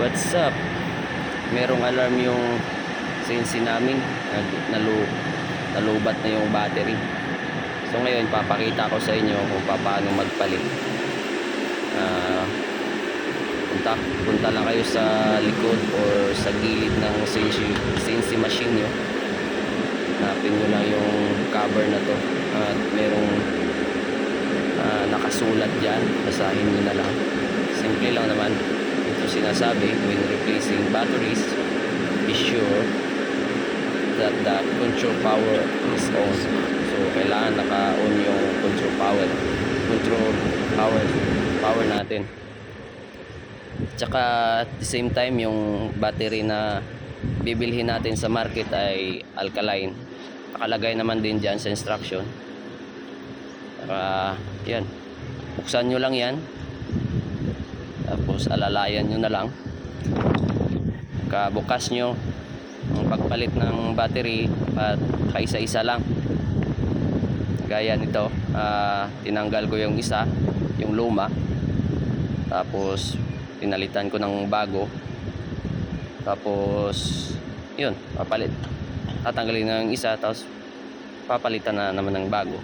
What's up? Merong alarm yung CNC namin. Nalubat na yung battery. So ngayon papakita ko sa inyo kung paano magpalit. Punta lang kayo sa likod or sa gilid ng CNC machine nyo. Hanapin nyo lang yung cover na to at merong nakasulat dyan. Basahin nyo na lang. Simple lang naman. Ito sinasabi, when replacing batteries, be sure that the control power is on. So kailangan naka-on yung control power natin. Tsaka at the same time yung battery na bibilhin natin sa market ay alkaline. Nakalagay naman din dyan sa instruction. Yan, buksan nyo lang yan, tapos alalayan nyo na lang. Bukas nyo ang pagpalit ng battery at kaisa-isa lang. Gaya nito, tinanggal ko yung isa, yung luma, tapos pinalitan ko ng bago. Tapos yun, tatanggalin na yung isa, tapos papalitan na naman ng bago.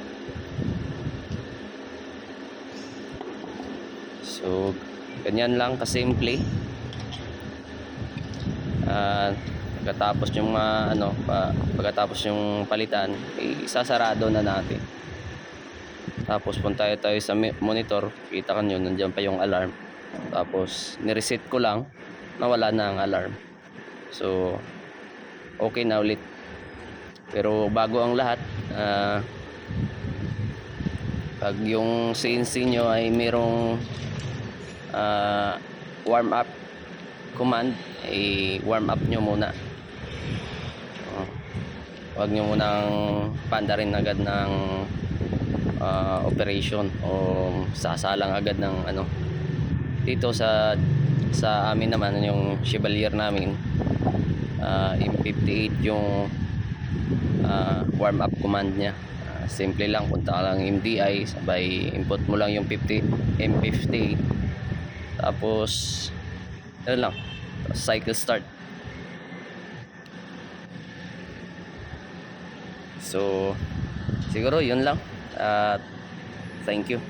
So ganyan lang kasimple. Pagkatapos yung palitan, isasarado na natin. Tapos punta tayo sa monitor, kita kanyo nandiyan pa yung alarm. Tapos nireset ko lang, nawala na ang alarm. So okay na ulit. Pero bago ang lahat, pag yung CNC nyo ay merong warm up command, warm up nyo muna. Huwag nyo munang pandarin agad ng operation o sasalang agad ng dito sa amin naman, yung Chevalier namin, M58 yung warm up command nya. Simple lang, punta ka lang MDI, sabay input mo lang yung M58, tapos yun lang, cycle start. So siguro yun lang. Thank you.